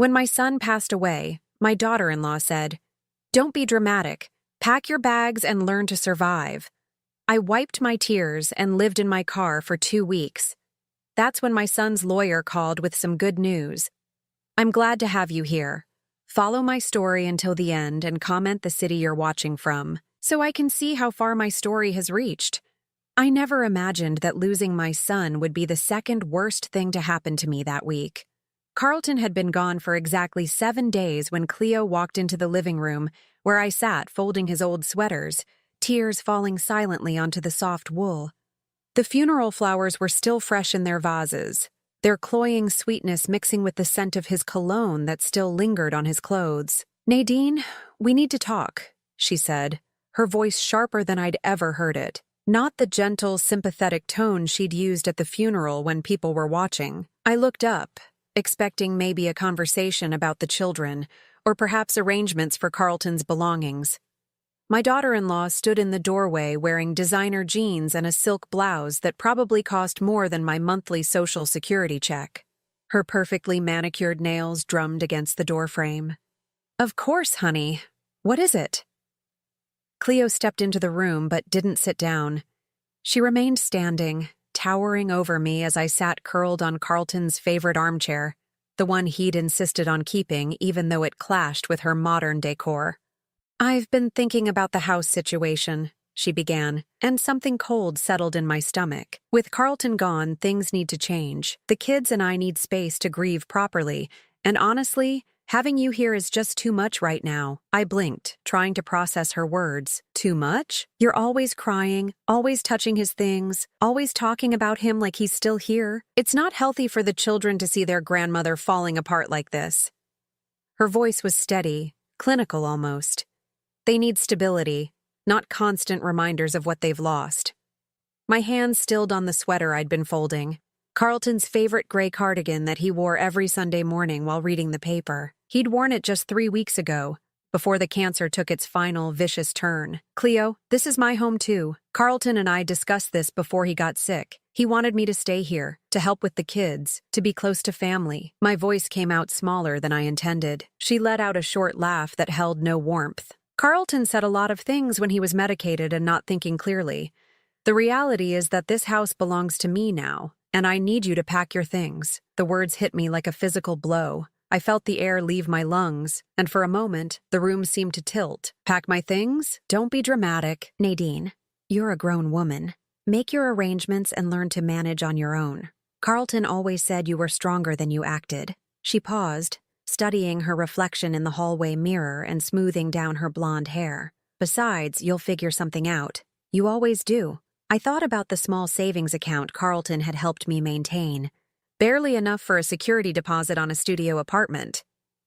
When my son passed away, my daughter-in-law said, "Don't be dramatic. Pack your bags and learn to survive." I wiped my tears and lived in my car for 2 weeks. That's when my son's lawyer called with some good news. "I'm glad to have you here. Follow my story until the end and comment the city you're watching from, so I can see how far my story has reached." I never imagined that losing my son would be the second worst thing to happen to me that week. Carlton had been gone for exactly 7 days when Cleo walked into the living room, where I sat folding his old sweaters, tears falling silently onto the soft wool. The funeral flowers were still fresh in their vases, their cloying sweetness mixing with the scent of his cologne that still lingered on his clothes. "Nadine, we need to talk," she said, her voice sharper than I'd ever heard it. Not the gentle, sympathetic tone she'd used at the funeral when people were watching. I looked up, expecting maybe a conversation about the children, or perhaps arrangements for Carlton's belongings. My daughter-in-law stood in the doorway wearing designer jeans and a silk blouse that probably cost more than my monthly Social Security check. Her perfectly manicured nails drummed against the doorframe. "Of course, honey. What is it?" Cleo stepped into the room but didn't sit down. She remained standing, towering over me as I sat curled on Carlton's favorite armchair, the one he'd insisted on keeping even though it clashed with her modern decor. "I've been thinking about the house situation," she began, and something cold settled in my stomach. With Carlton gone, things need to change. The kids and I need space to grieve properly, and honestly, having you here is just too much right now. I blinked, trying to process her words. "Too much? You're always crying, always touching his things, always talking about him like he's still here. It's not healthy for the children to see their grandmother falling apart like this." Her voice was steady, clinical almost. They need stability, not constant reminders of what they've lost. My hands stilled on the sweater I'd been folding, Carlton's favorite gray cardigan that he wore every Sunday morning while reading the paper. He'd worn it just 3 weeks ago, before the cancer took its final vicious turn. "Cleo, this is my home too. Carlton and I discussed this before he got sick. He wanted me to stay here, to help with the kids, to be close to family." My voice came out smaller than I intended. She let out a short laugh that held no warmth. "Carlton said a lot of things when he was medicated and not thinking clearly. The reality is that this house belongs to me now, and I need you to pack your things." The words hit me like a physical blow. I felt the air leave my lungs, and for a moment, the room seemed to tilt. "Pack my things? Don't be dramatic." "Nadine, you're a grown woman. Make your arrangements and learn to manage on your own. Carlton always said you were stronger than you acted." She paused, studying her reflection in the hallway mirror and smoothing down her blonde hair. "Besides, you'll figure something out. You always do." I thought about the small savings account Carlton had helped me maintain. Barely enough for a security deposit on a studio apartment.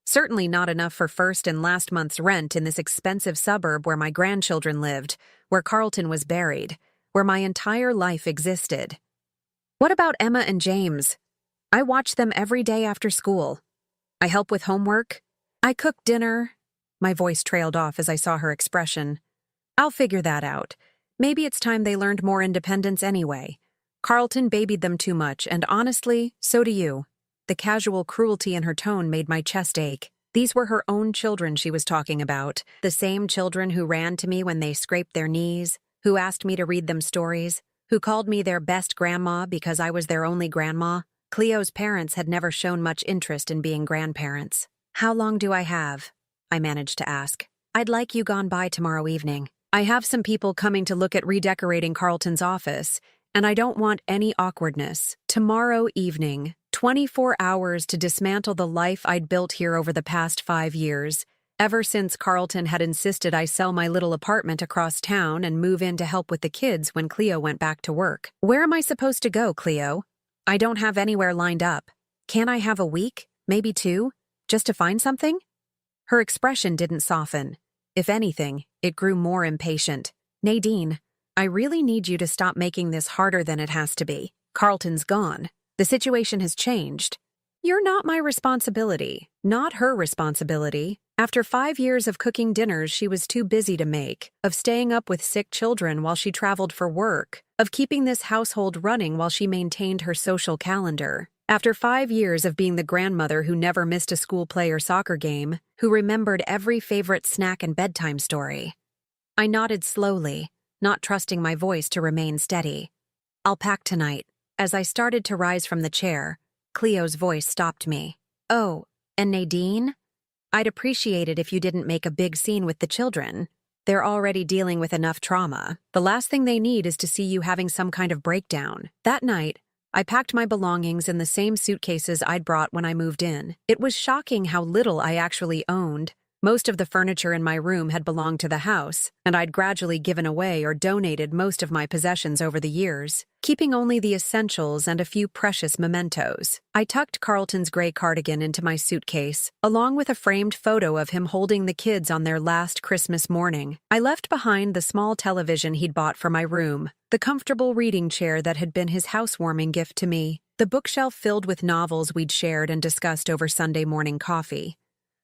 Certainly not enough for first and last month's rent in this expensive suburb where my grandchildren lived, where Carlton was buried, where my entire life existed. What about Emma and James? I watch them every day after school. I help with homework. I cook dinner. My voice trailed off as I saw her expression. "I'll figure that out. Maybe it's time they learned more independence anyway. Carlton babied them too much, and honestly, so do you." The casual cruelty in her tone made my chest ache. These were her own children she was talking about, the same children who ran to me when they scraped their knees, who asked me to read them stories, who called me their best grandma because I was their only grandma. Cleo's parents had never shown much interest in being grandparents. "How long do I have?" I managed to ask. "I'd like you gone by tomorrow evening. I have some people coming to look at redecorating Carlton's office, and I don't want any awkwardness. Tomorrow evening, 24 hours to dismantle the life I'd built here over the past 5 years, ever since Carlton had insisted I sell my little apartment across town and move in to help with the kids when Cleo went back to work. Where am I supposed to go, Cleo? I don't have anywhere lined up. Can't I have a week, maybe 2, just to find something?" Her expression didn't soften. If anything, it grew more impatient. "Nadine, I really need you to stop making this harder than it has to be. Carlton's gone. The situation has changed. You're not my responsibility, not her responsibility. After 5 years of cooking dinners she was too busy to make, of staying up with sick children while she traveled for work, of keeping this household running while she maintained her social calendar. After 5 years of being the grandmother who never missed a school play or soccer game, who remembered every favorite snack and bedtime story, I nodded slowly, not trusting my voice to remain steady. "I'll pack tonight." As I started to rise from the chair, Cleo's voice stopped me. "Oh, and Nadine? I'd appreciate it if you didn't make a big scene with the children. They're already dealing with enough trauma. The last thing they need is to see you having some kind of breakdown." That night, I packed my belongings in the same suitcases I'd brought when I moved in. It was shocking how little I actually owned. Most of the furniture in my room had belonged to the house, and I'd gradually given away or donated most of my possessions over the years, keeping only the essentials and a few precious mementos. I tucked Carlton's gray cardigan into my suitcase, along with a framed photo of him holding the kids on their last Christmas morning. I left behind the small television he'd bought for my room, the comfortable reading chair that had been his housewarming gift to me, the bookshelf filled with novels we'd shared and discussed over Sunday morning coffee.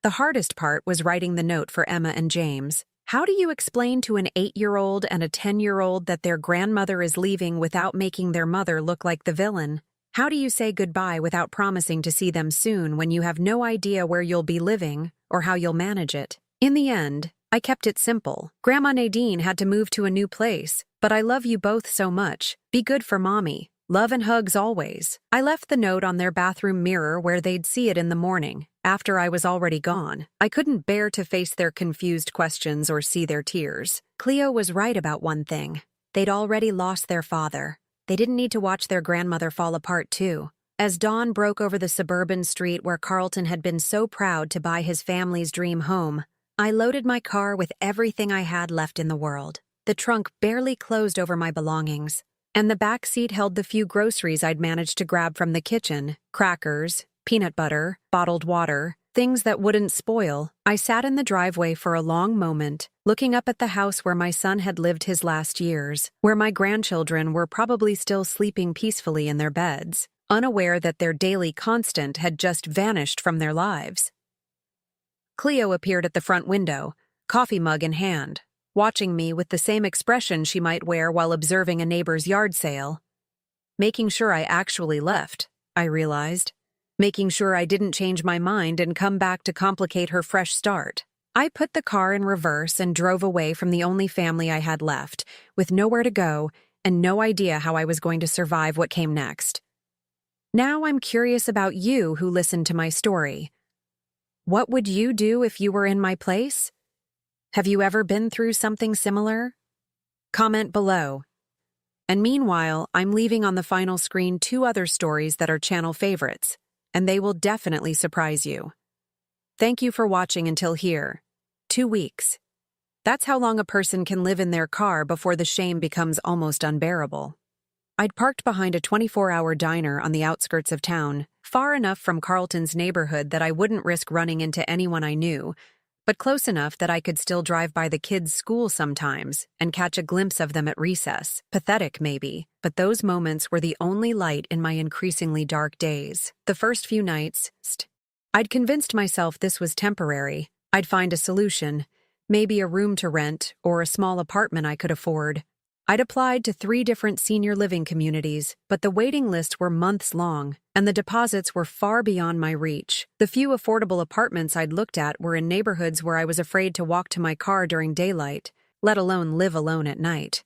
The hardest part was writing the note for Emma and James. How do you explain to an 8-year-old and a 10-year-old that their grandmother is leaving without making their mother look like the villain? How do you say goodbye without promising to see them soon when you have no idea where you'll be living or how you'll manage it? In the end, I kept it simple. Grandma Nadine had to move to a new place, but I love you both so much. Be good for Mommy. Love and hugs always. I left the note on their bathroom mirror where they'd see it in the morning, after I was already gone. I couldn't bear to face their confused questions or see their tears. Cleo was right about one thing. They'd already lost their father. They didn't need to watch their grandmother fall apart too. As dawn broke over the suburban street where Carlton had been so proud to buy his family's dream home, I loaded my car with everything I had left in the world. The trunk barely closed over my belongings, and the back seat held the few groceries I'd managed to grab from the kitchen: crackers, peanut butter, bottled water, things that wouldn't spoil. I sat in the driveway for a long moment, looking up at the house where my son had lived his last years, where my grandchildren were probably still sleeping peacefully in their beds, unaware that their daily constant had just vanished from their lives. Cleo appeared at the front window, coffee mug in hand, watching me with the same expression she might wear while observing a neighbor's yard sale. Making sure I actually left, I realized. Making sure I didn't change my mind and come back to complicate her fresh start. I put the car in reverse and drove away from the only family I had left, with nowhere to go and no idea how I was going to survive what came next. Now I'm curious about you who listened to my story. What would you do if you were in my place? Have you ever been through something similar? Comment below. And meanwhile, I'm leaving on the final screen 2 other stories that are channel favorites, and they will definitely surprise you. Thank you for watching until here. 2 weeks. That's how long a person can live in their car before the shame becomes almost unbearable. I'd parked behind a 24-hour diner on the outskirts of town, far enough from Carlton's neighborhood that I wouldn't risk running into anyone I knew, but close enough that I could still drive by the kids' school sometimes and catch a glimpse of them at recess. Pathetic, maybe, but those moments were the only light in my increasingly dark days. The first few nights, I'd convinced myself this was temporary. I'd find a solution, maybe a room to rent or a small apartment I could afford. I'd applied to 3 different senior living communities, but the waiting lists were months long, and the deposits were far beyond my reach. The few affordable apartments I'd looked at were in neighborhoods where I was afraid to walk to my car during daylight, let alone live alone at night.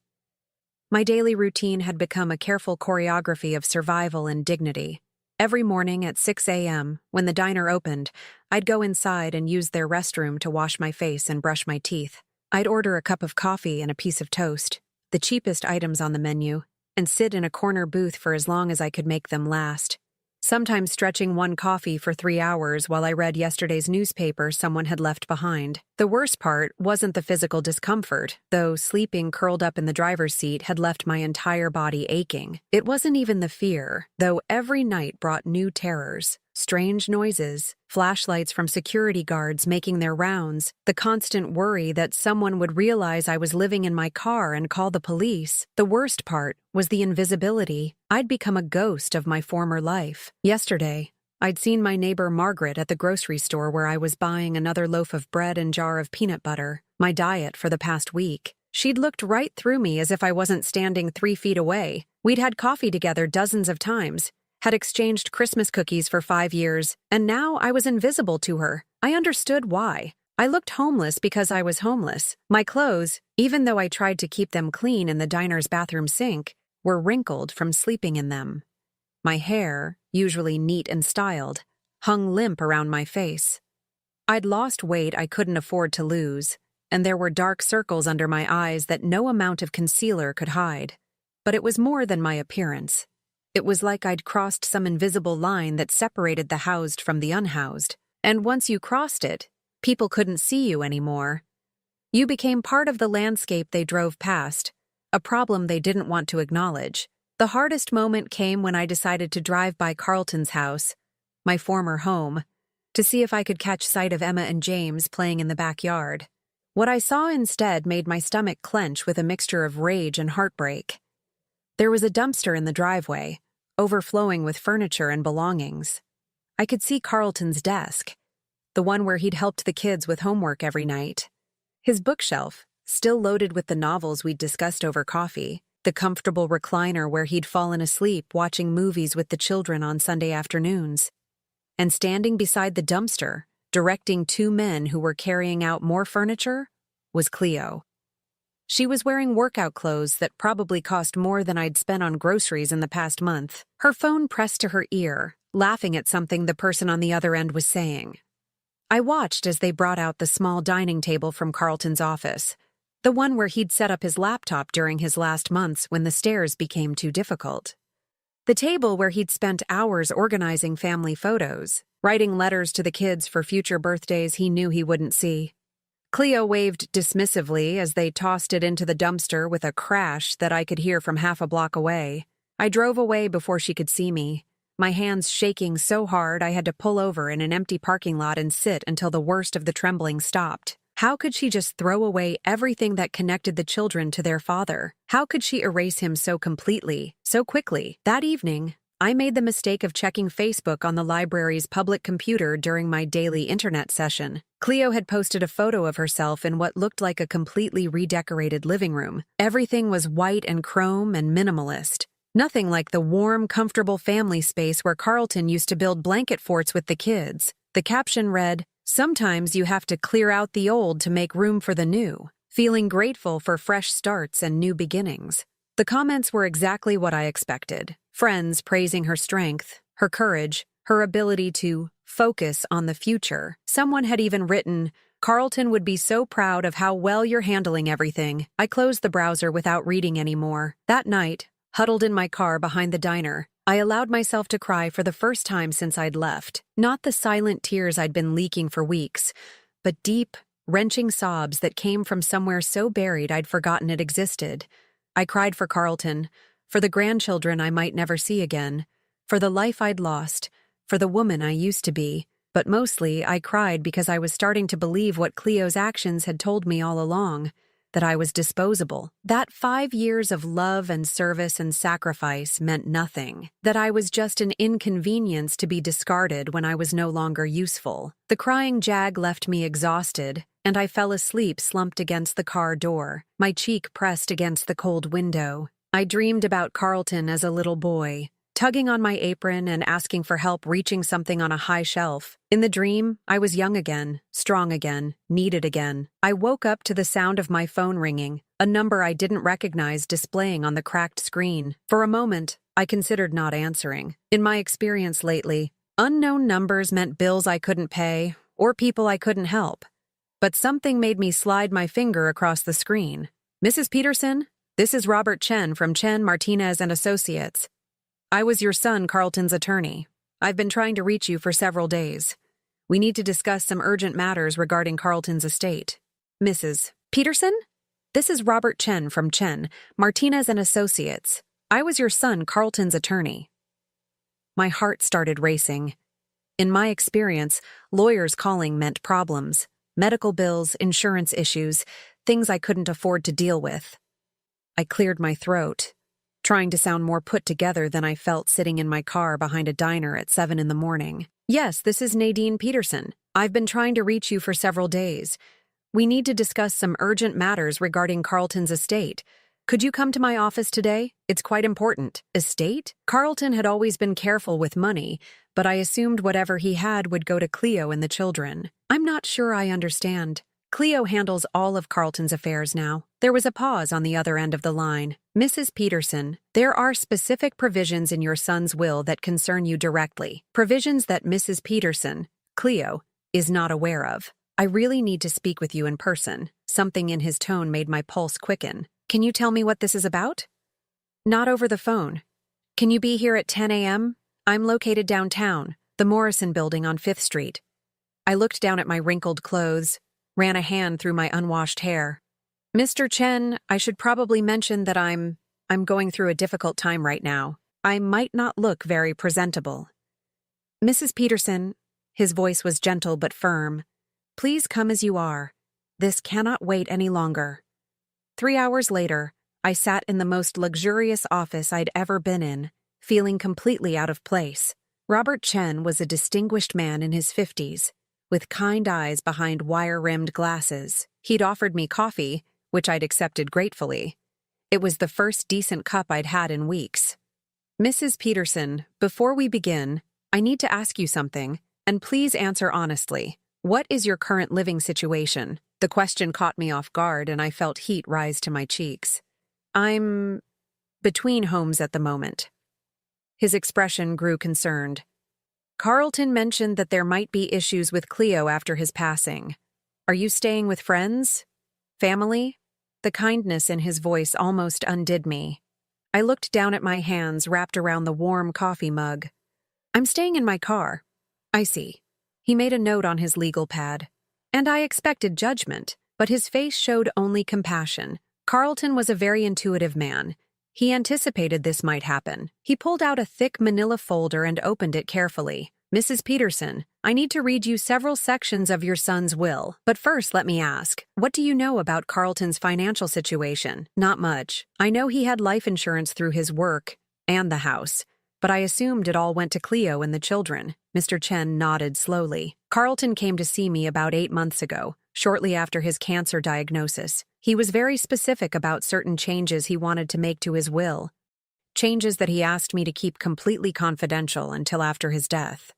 My daily routine had become a careful choreography of survival and dignity. Every morning at 6 a.m., when the diner opened, I'd go inside and use their restroom to wash my face and brush my teeth. I'd order a cup of coffee and a piece of toast, the cheapest items on the menu, and sit in a corner booth for as long as I could make them last, sometimes stretching one coffee for 3 hours while I read yesterday's newspaper someone had left behind. The worst part wasn't the physical discomfort, though sleeping curled up in the driver's seat had left my entire body aching. It wasn't even the fear, though every night brought new terrors. Strange noises, flashlights from security guards making their rounds, the constant worry that someone would realize I was living in my car and call the police. The worst part was the invisibility. I'd become a ghost of my former life. Yesterday, I'd seen my neighbor Margaret at the grocery store where I was buying another loaf of bread and jar of peanut butter, my diet for the past week. She'd looked right through me as if I wasn't standing 3 feet away. We'd had coffee together dozens of times, had exchanged Christmas cookies for 5 years, and now I was invisible to her. I understood why. I looked homeless because I was homeless. My clothes, even though I tried to keep them clean in the diner's bathroom sink, were wrinkled from sleeping in them. My hair, usually neat and styled, hung limp around my face. I'd lost weight I couldn't afford to lose, and there were dark circles under my eyes that no amount of concealer could hide. But it was more than my appearance. It was like I'd crossed some invisible line that separated the housed from the unhoused, and once you crossed it, people couldn't see you anymore. You became part of the landscape they drove past, a problem they didn't want to acknowledge. The hardest moment came when I decided to drive by Carlton's house, my former home, to see if I could catch sight of Emma and James playing in the backyard. What I saw instead made my stomach clench with a mixture of rage and heartbreak. There was a dumpster in the driveway, overflowing with furniture and belongings. I could see Carlton's desk, the one where he'd helped the kids with homework every night. His bookshelf, still loaded with the novels we'd discussed over coffee, the comfortable recliner where he'd fallen asleep watching movies with the children on Sunday afternoons. And standing beside the dumpster, directing two men who were carrying out more furniture, was Cleo. She was wearing workout clothes that probably cost more than I'd spent on groceries in the past month. Her phone pressed to her ear, laughing at something the person on the other end was saying. I watched as they brought out the small dining table from Carlton's office, the one where he'd set up his laptop during his last months when the stairs became too difficult. The table where he'd spent hours organizing family photos, writing letters to the kids for future birthdays he knew he wouldn't see. Cleo waved dismissively as they tossed it into the dumpster with a crash that I could hear from half a block away. I drove away before she could see me, my hands shaking so hard I had to pull over in an empty parking lot and sit until the worst of the trembling stopped. How could she just throw away everything that connected the children to their father? How could she erase him so completely, so quickly? That evening, I made the mistake of checking Facebook on the library's public computer during my daily internet session. Cleo had posted a photo of herself in what looked like a completely redecorated living room. Everything was white and chrome and minimalist. Nothing like the warm, comfortable family space where Carlton used to build blanket forts with the kids. The caption read, "Sometimes you have to clear out the old to make room for the new," feeling grateful for fresh starts and new beginnings. The comments were exactly what I expected. Friends praising her strength, her courage, her ability to focus on the future. Someone had even written, "Carlton would be so proud of how well you're handling everything." I closed the browser without reading anymore. That night, huddled in my car behind the diner, I allowed myself to cry for the first time since I'd left. Not the silent tears I'd been leaking for weeks, but deep, wrenching sobs that came from somewhere so buried I'd forgotten it existed. I cried for Carlton, for the grandchildren I might never see again, for the life I'd lost, for the woman I used to be. But mostly, I cried because I was starting to believe what Cleo's actions had told me all along, that I was disposable, that 5 years of love and service and sacrifice meant nothing, that I was just an inconvenience to be discarded when I was no longer useful. The crying jag left me exhausted, and I fell asleep slumped against the car door, my cheek pressed against the cold window. I dreamed about Carlton as a little boy, tugging on my apron and asking for help reaching something on a high shelf. In the dream, I was young again, strong again, needed again. I woke up to the sound of my phone ringing, a number I didn't recognize displaying on the cracked screen. For a moment, I considered not answering. In my experience lately, unknown numbers meant bills I couldn't pay or people I couldn't help. But something made me slide my finger across the screen. "Mrs. Peterson, this is Robert Chen from Chen, Martinez and Associates. I was your son, Carlton's attorney. I've been trying to reach you for several days. We need to discuss some urgent matters regarding Carlton's estate." "Mrs. Peterson? This is Robert Chen from Chen, Martinez and Associates. I was your son, Carlton's attorney." My heart started racing. In my experience, lawyers calling meant problems, medical bills, insurance issues, things I couldn't afford to deal with. I cleared my throat, trying to sound more put together than I felt sitting in my car behind a diner at 7 in the morning. "Yes, this is Nadine Peterson. I've been trying to reach you for several days. We need to discuss some urgent matters regarding Carlton's estate. Could you come to my office today? It's quite important. Estate? Carlton had always been careful with money, but I assumed whatever he had would go to Cleo and the children. I'm not sure I understand. Cleo handles all of Carlton's affairs now. There was a pause on the other end of the line. Mrs. Peterson, there are specific provisions in your son's will that concern you directly. Provisions that Mrs. Peterson, Cleo, is not aware of. I really need to speak with you in person. Something in his tone made my pulse quicken. Can you tell me what this is about? Not over the phone. Can you be here at 10 a.m.? I'm located downtown, the Morrison Building on 5th Street. I looked down at my wrinkled clothes, ran a hand through my unwashed hair. Mr. Chen, I should probably mention that I'm going through a difficult time right now. I might not look very presentable. Mrs. Peterson, his voice was gentle but firm, please come as you are. This cannot wait any longer. 3 hours later, I sat in the most luxurious office I'd ever been in, feeling completely out of place. Robert Chen was a distinguished man in his 50s, with kind eyes behind wire-rimmed glasses. He'd offered me coffee, which I'd accepted gratefully. It was the first decent cup I'd had in weeks. Mrs. Peterson, before we begin, I need to ask you something, and please answer honestly. What is your current living situation? The question caught me off guard, and I felt heat rise to my cheeks. I'm between homes at the moment. His expression grew concerned. Carlton mentioned that there might be issues with Cleo after his passing. Are you staying with friends? Family? The kindness in his voice almost undid me. I looked down at my hands wrapped around the warm coffee mug. I'm staying in my car. I see. He made a note on his legal pad. And I expected judgment, but his face showed only compassion. Carlton was a very intuitive man. He anticipated this might happen. He pulled out a thick manila folder and opened it carefully. Mrs. Peterson, I need to read you several sections of your son's will. But first, let me ask, what do you know about Carlton's financial situation? Not much. I know he had life insurance through his work and the house, but I assumed it all went to Cleo and the children. Mr. Chen nodded slowly. Carlton came to see me about 8 months ago, shortly after his cancer diagnosis. He was very specific about certain changes he wanted to make to his will. Changes that he asked me to keep completely confidential until after his death.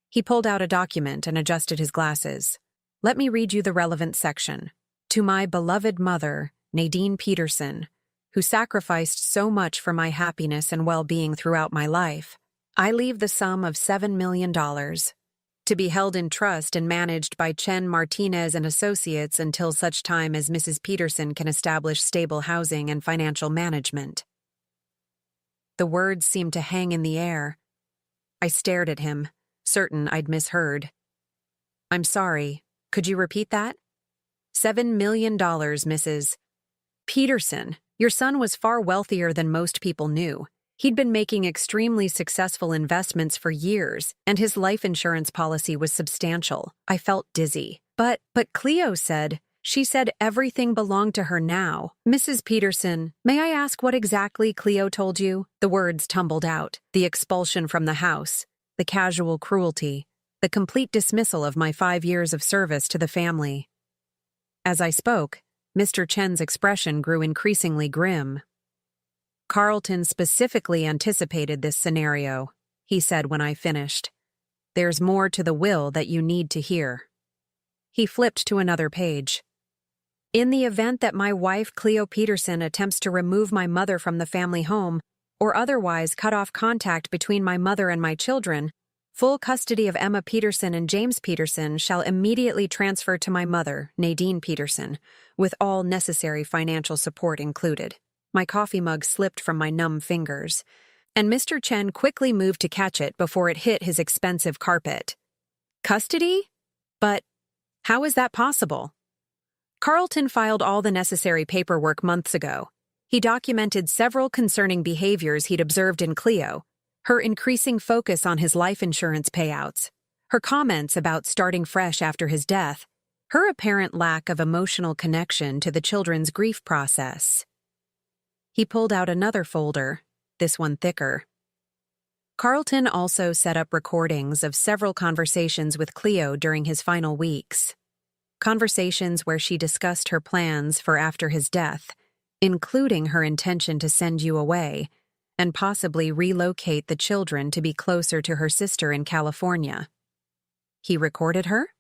He pulled out a document and adjusted his glasses. Let me read you the relevant section. To my beloved mother, Nadine Peterson, who sacrificed so much for my happiness and well-being throughout my life, I leave the sum of $7 million, to be held in trust and managed by Chen Martinez and Associates until such time as Mrs. Peterson can establish stable housing and financial management. The words seemed to hang in the air. I stared at him, certain I'd misheard. I'm sorry, could you repeat that? $7 million, Mrs. Peterson. Your son was far wealthier than most people knew. He'd been making extremely successful investments for years, and his life insurance policy was substantial. I felt dizzy. But Cleo said, she said everything belonged to her now. Mrs. Peterson, may I ask what exactly Cleo told you? The words tumbled out. The expulsion from the house, the casual cruelty, the complete dismissal of my 5 years of service to the family. As I spoke, Mr. Chen's expression grew increasingly grim. Carlton specifically anticipated this scenario, he said when I finished. There's more to the will that you need to hear. He flipped to another page. In the event that my wife, Cleo Peterson, attempts to remove my mother from the family home, or otherwise cut off contact between my mother and my children, full custody of Emma Peterson and James Peterson shall immediately transfer to my mother, Nadine Peterson, with all necessary financial support included. My coffee mug slipped from my numb fingers, and Mr. Chen quickly moved to catch it before it hit his expensive carpet. Custody? But how is that possible? Carlton filed all the necessary paperwork months ago. He documented several concerning behaviors he'd observed in Cleo, her increasing focus on his life insurance payouts, her comments about starting fresh after his death, her apparent lack of emotional connection to the children's grief process. He pulled out another folder, this one thicker. Carlton also set up recordings of several conversations with Cleo during his final weeks. Conversations where she discussed her plans for after his death, including her intention to send you away and possibly relocate the children to be closer to her sister in California. He recorded her?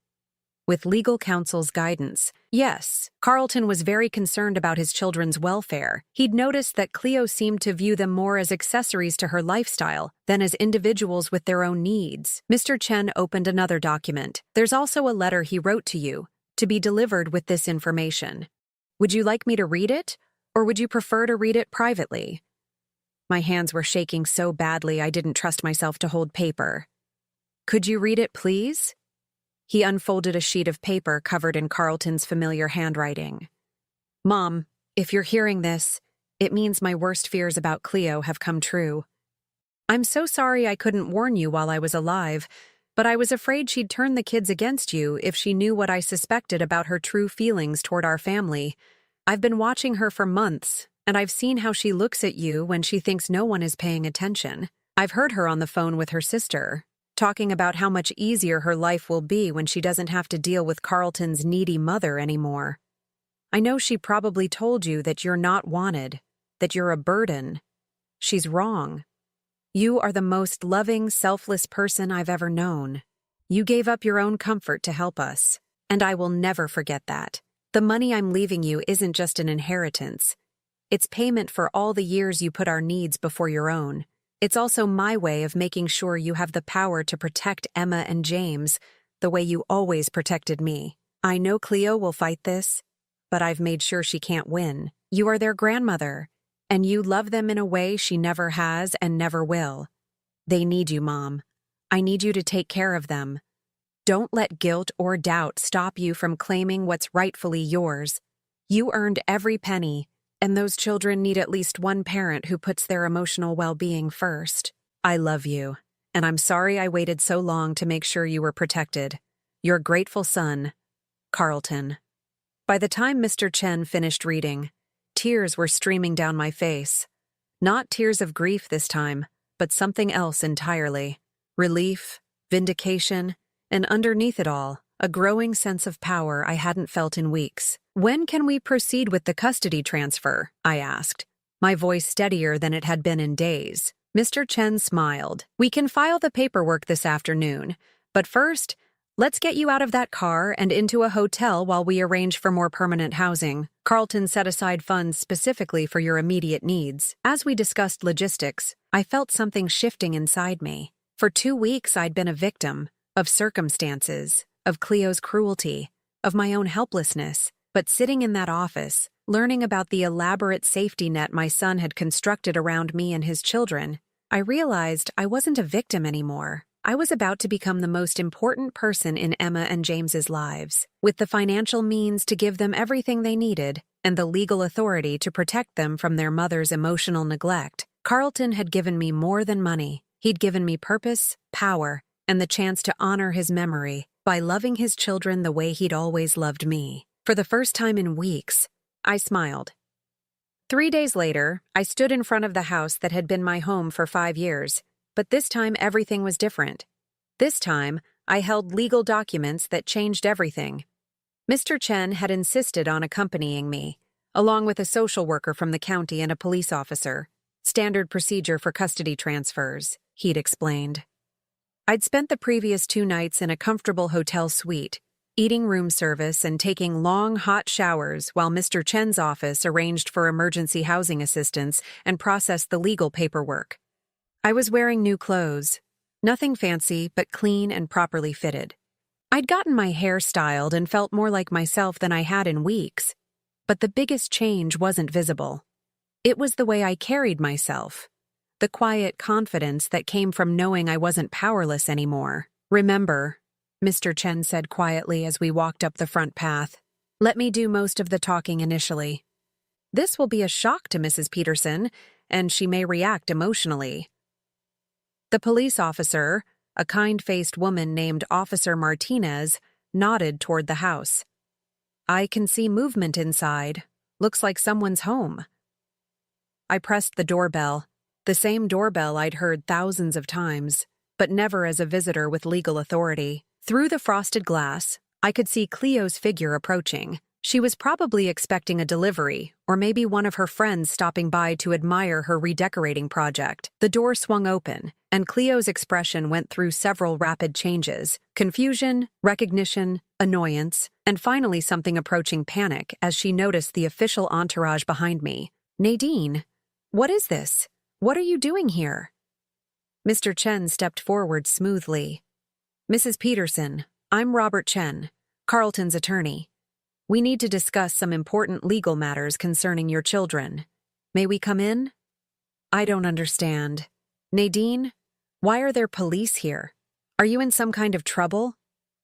With legal counsel's guidance, yes, Carlton was very concerned about his children's welfare. He'd noticed that Cleo seemed to view them more as accessories to her lifestyle than as individuals with their own needs. Mr. Chen opened another document. There's also a letter he wrote to you, to be delivered with this information. Would you like me to read it, or would you prefer to read it privately? My hands were shaking so badly I didn't trust myself to hold paper. Could you read it, please? He unfolded a sheet of paper covered in Carlton's familiar handwriting. Mom, if you're hearing this, it means my worst fears about Cleo have come true. I'm so sorry I couldn't warn you while I was alive, but I was afraid she'd turn the kids against you if she knew what I suspected about her true feelings toward our family. I've been watching her for months, and I've seen how she looks at you when she thinks no one is paying attention. I've heard her on the phone with her sister, talking about how much easier her life will be when she doesn't have to deal with Carlton's needy mother anymore. I know she probably told you that you're not wanted, that you're a burden. She's wrong. You are the most loving, selfless person I've ever known. You gave up your own comfort to help us, and I will never forget that. The money I'm leaving you isn't just an inheritance. It's payment for all the years you put our needs before your own. It's also my way of making sure you have the power to protect Emma and James the way you always protected me. I know Cleo will fight this, but I've made sure she can't win. You are their grandmother, and you love them in a way she never has and never will. They need you, Mom. I need you to take care of them. Don't let guilt or doubt stop you from claiming what's rightfully yours. You earned every penny, and those children need at least one parent who puts their emotional well-being first. I love you, and I'm sorry I waited so long to make sure you were protected. Your grateful son, Carlton. By the time Mr. Chen finished reading, tears were streaming down my face. Not tears of grief this time, but something else entirely. Relief, vindication, and underneath it all, a growing sense of power I hadn't felt in weeks. When can we proceed with the custody transfer? I asked, my voice steadier than it had been in days. Mr. Chen smiled. We can file the paperwork this afternoon, but first, let's get you out of that car and into a hotel while we arrange for more permanent housing. Carlton set aside funds specifically for your immediate needs. As we discussed logistics, I felt something shifting inside me. For 2 weeks, I'd been a victim of circumstances, of Cleo's cruelty, of my own helplessness. But sitting in that office, learning about the elaborate safety net my son had constructed around me and his children, I realized I wasn't a victim anymore. I was about to become the most important person in Emma and James's lives, with the financial means to give them everything they needed and the legal authority to protect them from their mother's emotional neglect. Carlton had given me more than money. He'd given me purpose, power, and the chance to honor his memory by loving his children the way he'd always loved me. For the first time in weeks, I smiled. 3 days later, I stood in front of the house that had been my home for 5 years, but this time everything was different. This time, I held legal documents that changed everything. Mr. Chen had insisted on accompanying me, along with a social worker from the county and a police officer. Standard procedure for custody transfers, he'd explained. I'd spent the previous 2 nights in a comfortable hotel suite, eating room service and taking long, hot showers while Mr. Chen's office arranged for emergency housing assistance and processed the legal paperwork. I was wearing new clothes, nothing fancy but clean and properly fitted. I'd gotten my hair styled and felt more like myself than I had in weeks, but the biggest change wasn't visible. It was the way I carried myself, the quiet confidence that came from knowing I wasn't powerless anymore. Remember, Mr. Chen said quietly as we walked up the front path, let me do most of the talking initially. This will be a shock to Mrs. Peterson, and she may react emotionally. The police officer, a kind-faced woman named Officer Martinez, nodded toward the house. I can see movement inside. Looks like someone's home. I pressed the doorbell, the same doorbell I'd heard thousands of times, but never as a visitor with legal authority. Through the frosted glass, I could see Cleo's figure approaching, She was probably expecting a delivery, or maybe one of her friends stopping by to admire her redecorating project. The door swung open, and Cleo's expression went through several rapid changes: confusion, recognition, annoyance, and finally something approaching panic as she noticed the official entourage behind me. "Nadine, what is this? What are you doing here?" Mr. Chen stepped forward smoothly. "Mrs. Peterson, I'm Robert Chen, Carlton's attorney. We need to discuss some important legal matters concerning your children. May we come in?" "I don't understand. Nadine, why are there police here? Are you in some kind of trouble?"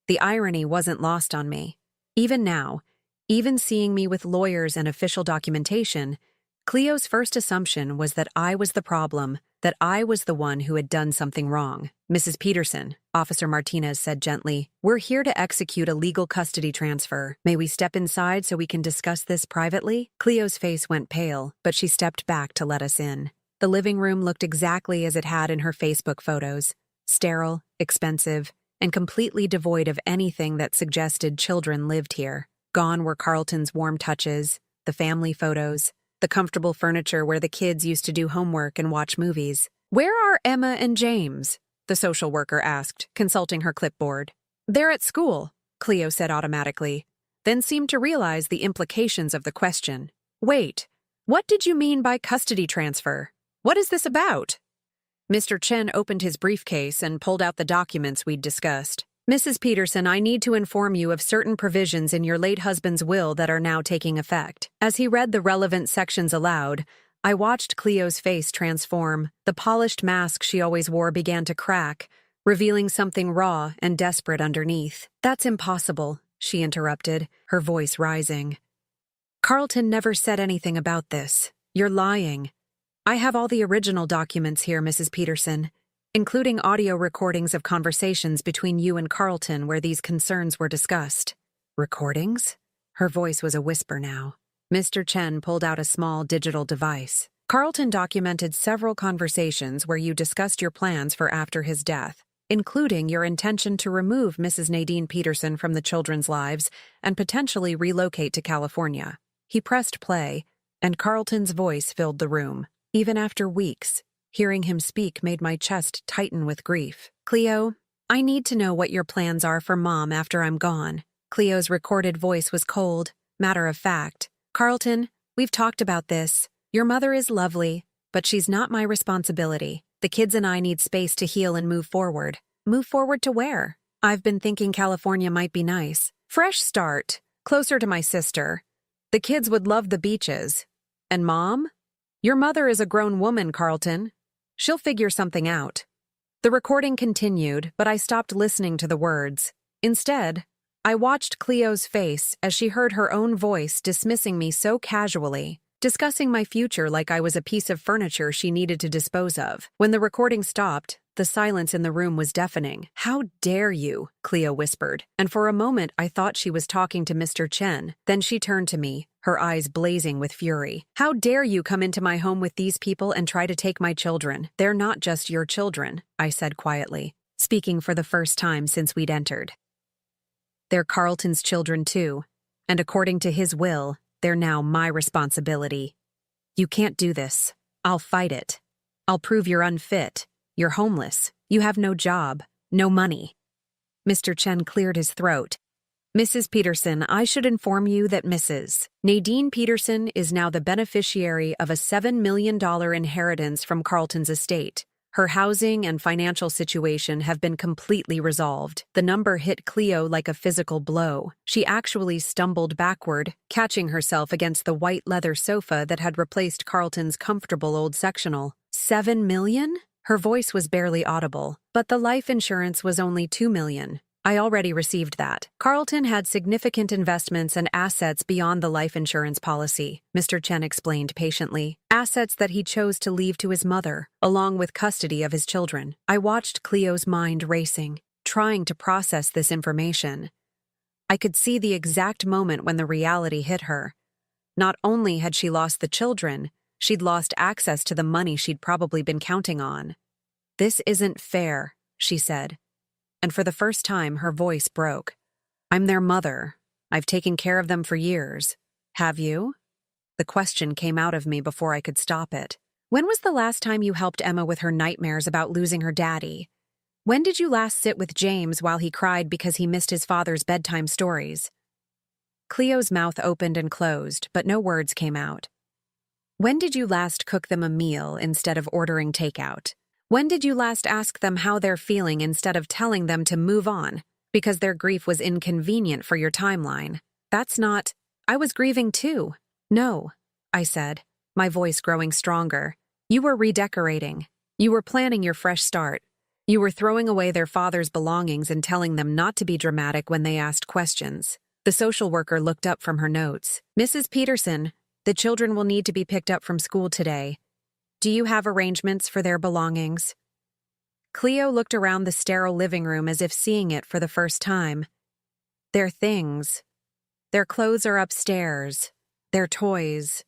The irony wasn't lost on me. Even now, even seeing me with lawyers and official documentation, Cleo's first assumption was that I was the problem, that I was the one who had done something wrong. "Mrs. Peterson," Officer Martinez said gently, "we're here to execute a legal custody transfer. May we step inside so we can discuss this privately?" Cleo's face went pale, but she stepped back to let us in. The living room looked exactly as it had in her Facebook photos: sterile, expensive, and completely devoid of anything that suggested children lived here. Gone were Carlton's warm touches, the family photos, the comfortable furniture where the kids used to do homework and watch movies. "Where are Emma and James?" the social worker asked, consulting her clipboard. "They're at school," Cleo said automatically, then seemed to realize the implications of the question. "Wait, what did you mean by custody transfer? What is this about?" Mr. Chen opened his briefcase and pulled out the documents we'd discussed. "Mrs. Peterson, I need to inform you of certain provisions in your late husband's will that are now taking effect." As he read the relevant sections aloud, I watched Cleo's face transform. The polished mask she always wore began to crack, revealing something raw and desperate underneath. "That's impossible," she interrupted, her voice rising. "Carlton never said anything about this. You're lying. I have all the original documents here, Mrs. Peterson, including audio recordings of conversations between you and Carlton where these concerns were discussed." "Recordings?" Her voice was a whisper now. Mr. Chen pulled out a small digital device. "Carlton documented several conversations where you discussed your plans for after his death, including your intention to remove Mrs. Nadine Peterson from the children's lives and potentially relocate to California." He pressed play, and Carlton's voice filled the room. Even after weeks, hearing him speak made my chest tighten with grief. "Cleo, I need to know what your plans are for Mom after I'm gone." Cleo's recorded voice was cold, matter of fact. "Carlton, we've talked about this. Your mother is lovely, but she's not my responsibility. The kids and I need space to heal and move forward." "Move forward to where?" "I've been thinking California might be nice. Fresh start, closer to my sister. The kids would love the beaches. And Mom? Your mother is a grown woman, Carlton. She'll figure something out." The recording continued, but I stopped listening to the words. Instead, I watched Cleo's face as she heard her own voice dismissing me so casually, discussing my future like I was a piece of furniture she needed to dispose of. When the recording stopped, the silence in the room was deafening. "How dare you?" Cleo whispered, and for a moment I thought she was talking to Mr. Chen. Then she turned to me, her eyes blazing with fury. "How dare you come into my home with these people and try to take my children? They're not just your children," I said quietly, speaking for the first time since we'd entered. "They're Carlton's children too, and according to his will, they're now my responsibility. You can't do this. I'll fight it. I'll prove you're unfit. You're homeless. You have no job, no money." Mr. Chen cleared his throat. "Mrs. Peterson, I should inform you that Mrs. Nadine Peterson is now the beneficiary of a $7 million inheritance from Carlton's estate. Her housing and financial situation have been completely resolved." The number hit Cleo like a physical blow. She actually stumbled backward, catching herself against the white leather sofa that had replaced Carlton's comfortable old sectional. $7 million? Her voice was barely audible, but the life insurance was only $2 million. I already received that. Carlton had significant investments and assets beyond the life insurance policy, Mr. Chen explained patiently. Assets that he chose to leave to his mother, along with custody of his children. I watched Cleo's mind racing, trying to process this information. I could see the exact moment when the reality hit her. Not only had she lost the children, she'd lost access to the money she'd probably been counting on. "This isn't fair," she said. And for the first time, her voice broke. "I'm their mother. I've taken care of them for years. Have you? The question came out of me before I could stop it. When was the last time you helped Emma with her nightmares about losing her daddy? When did you last sit with James while he cried because he missed his father's bedtime stories? Cleo's mouth opened and closed, but no words came out. When did you last cook them a meal instead of ordering takeout? When did you last ask them how they're feeling instead of telling them to move on because their grief was inconvenient for your timeline? That's not... I was grieving too. No, I said, my voice growing stronger. You were redecorating. You were planning your fresh start. You were throwing away their father's belongings and telling them not to be dramatic when they asked questions. The social worker looked up from her notes. Mrs. Peterson, the children will need to be picked up from school today. Do you have arrangements for their belongings? Cleo looked around the sterile living room as if seeing it for the first time. Their things. Their clothes are upstairs. Their toys.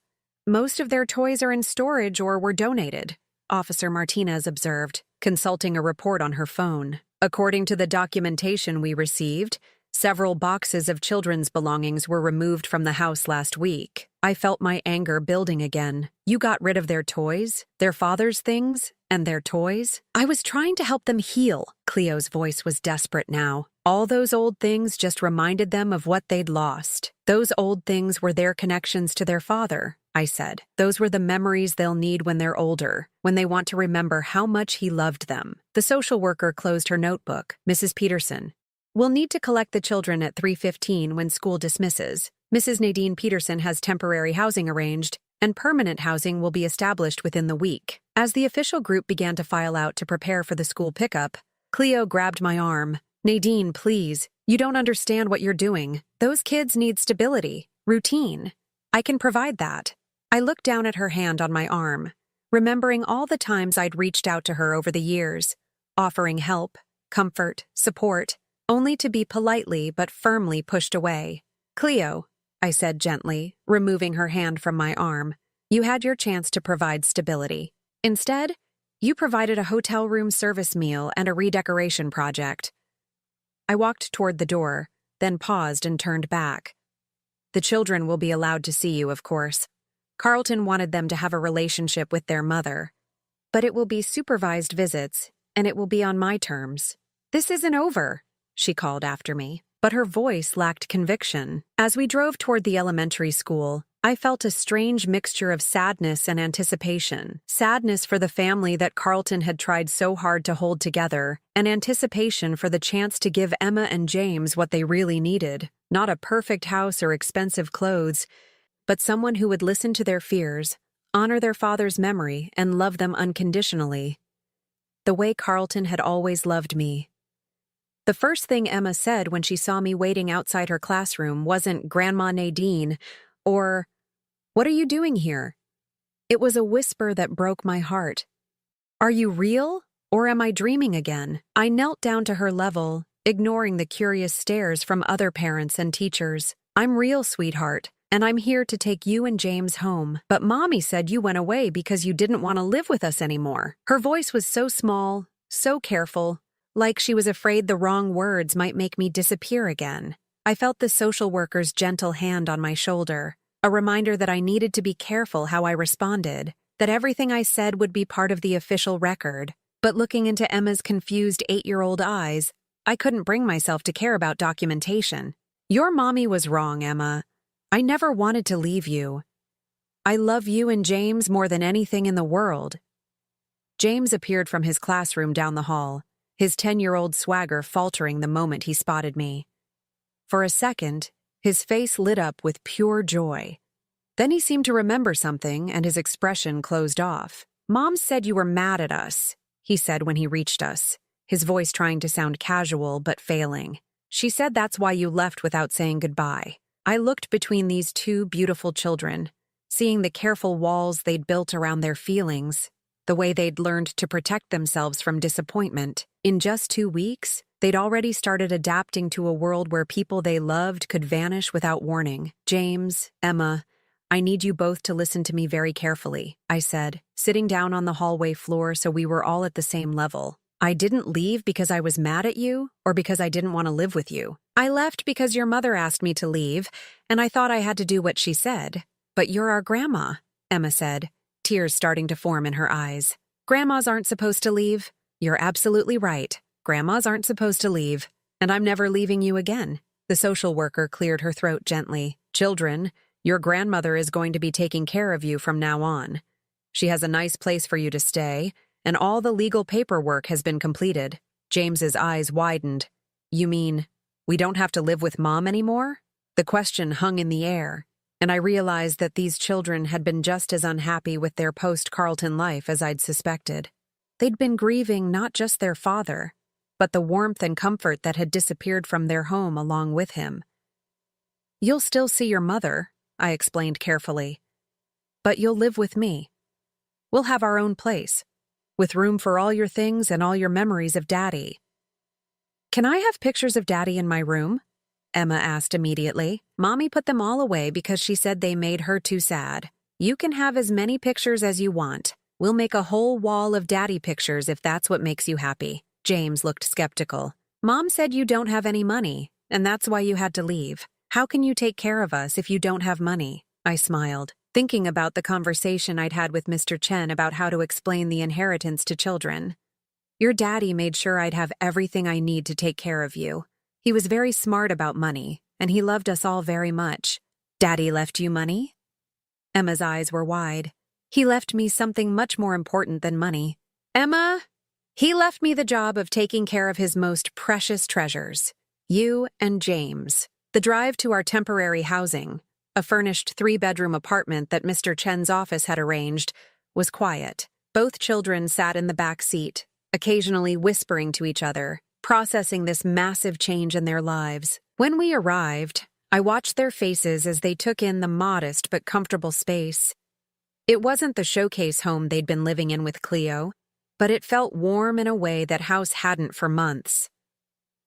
Most of their toys are in storage or were donated, Officer Martinez observed, consulting a report on her phone. According to the documentation we received, several boxes of children's belongings were removed from the house last week. I felt my anger building again. You got rid of their toys, their father's things, and their toys? I was trying to help them heal. Cleo's voice was desperate now. All those old things just reminded them of what they'd lost. Those old things were their connections to their father, I said. Those were the memories they'll need when they're older, when they want to remember how much he loved them. The social worker closed her notebook. Mrs. Peterson, we'll need to collect the children at 3:15 when school dismisses. Mrs. Nadine Peterson has temporary housing arranged, and permanent housing will be established within the week. As the official group began to file out to prepare for the school pickup, Cleo grabbed my arm. Nadine, please, you don't understand what you're doing. Those kids need stability, routine. I can provide that. I looked down at her hand on my arm, remembering all the times I'd reached out to her over the years, offering help, comfort, support, only to be politely but firmly pushed away. Cleo, I said gently, removing her hand from my arm, you had your chance to provide stability. Instead, you provided a hotel room service meal and a redecoration project. I walked toward the door, then paused and turned back. The children will be allowed to see you, of course. Carlton wanted them to have a relationship with their mother. But it will be supervised visits, and it will be on my terms. This isn't over, she called after me, but her voice lacked conviction. As we drove toward the elementary school, I felt a strange mixture of sadness and anticipation. Sadness for the family that Carlton had tried so hard to hold together, and anticipation for the chance to give Emma and James what they really needed. Not a perfect house or expensive clothes, but someone who would listen to their fears, honor their father's memory, and love them unconditionally. The way Carlton had always loved me. The first thing Emma said when she saw me waiting outside her classroom wasn't "Grandma Nadine," or, "What are you doing here?" It was a whisper that broke my heart. Are you real, or am I dreaming again? I knelt down to her level, ignoring the curious stares from other parents and teachers. I'm real, sweetheart, and I'm here to take you and James home. But Mommy said you went away because you didn't want to live with us anymore. Her voice was so small, so careful, like she was afraid the wrong words might make me disappear again. I felt the social worker's gentle hand on my shoulder, a reminder that I needed to be careful how I responded, that everything I said would be part of the official record. But looking into Emma's confused 8-year-old eyes, I couldn't bring myself to care about documentation. Your mommy was wrong, Emma. I never wanted to leave you. I love you and James more than anything in the world. James appeared from his classroom down the hall, his 10-year-old swagger faltering the moment he spotted me. For a second, his face lit up with pure joy. Then he seemed to remember something, and his expression closed off. Mom said you were mad at us, he said when he reached us, his voice trying to sound casual but failing. She said that's why you left without saying goodbye. I looked between these two beautiful children, seeing the careful walls they'd built around their feelings, the way they'd learned to protect themselves from disappointment. In just 2 weeks, they'd already started adapting to a world where people they loved could vanish without warning. James, Emma, I need you both to listen to me very carefully, I said, sitting down on the hallway floor so we were all at the same level. I didn't leave because I was mad at you or because I didn't want to live with you. I left because your mother asked me to leave, and I thought I had to do what she said. But you're our grandma, Emma said, tears starting to form in her eyes. Grandmas aren't supposed to leave. You're absolutely right. Grandmas aren't supposed to leave. And I'm never leaving you again. The social worker cleared her throat gently. Children, your grandmother is going to be taking care of you from now on. She has a nice place for you to stay, and all the legal paperwork has been completed. James's eyes widened. You mean, we don't have to live with Mom anymore? The question hung in the air, and I realized that these children had been just as unhappy with their post-Carlton life as I'd suspected. They'd been grieving not just their father, but the warmth and comfort that had disappeared from their home along with him. You'll still see your mother, I explained carefully. But you'll live with me. We'll have our own place, with room for all your things and all your memories of Daddy. Can I have pictures of Daddy in my room? Emma asked immediately. Mommy put them all away because she said they made her too sad. You can have as many pictures as you want. We'll make a whole wall of Daddy pictures if that's what makes you happy. James looked skeptical. Mom said you don't have any money, and that's why you had to leave. How can you take care of us if you don't have money? I smiled, thinking about the conversation I'd had with Mr. Chen about how to explain the inheritance to children. Your daddy made sure I'd have everything I need to take care of you. He was very smart about money, and he loved us all very much. Daddy left you money? Emma's eyes were wide. He left me something much more important than money. Emma, he left me the job of taking care of his most precious treasures, you and James. The drive to our temporary housing, a furnished 3-bedroom apartment that Mr. Chen's office had arranged, was quiet. Both children sat in the back seat, occasionally whispering to each other, processing this massive change in their lives. When we arrived, I watched their faces as they took in the modest but comfortable space. It wasn't the showcase home they'd been living in with Cleo, but it felt warm in a way that house hadn't for months.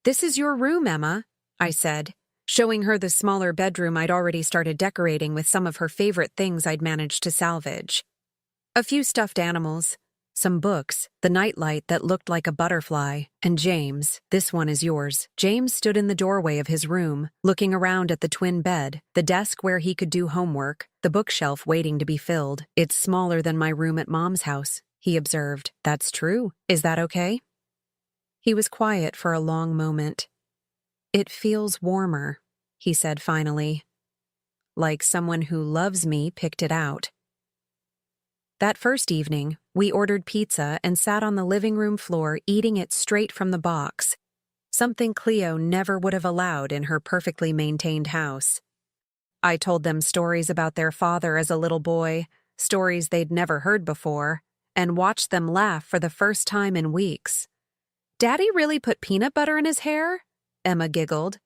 This is your room, Emma, I said, showing her the smaller bedroom I'd already started decorating with some of her favorite things I'd managed to salvage. A few stuffed animals, some books, the nightlight that looked like a butterfly, and James, this one is yours. James stood in the doorway of his room, looking around at the twin bed, the desk where he could do homework, the bookshelf waiting to be filled. It's smaller than my room at Mom's house, he observed. That's true. Is that okay? He was quiet for a long moment. It feels warmer, he said finally. Like someone who loves me picked it out. That first evening, we ordered pizza and sat on the living room floor eating it straight from the box, something Cleo never would have allowed in her perfectly maintained house. I told them stories about their father as a little boy, stories they'd never heard before, and watched them laugh for the first time in weeks. Daddy really put peanut butter in his hair? Emma giggled.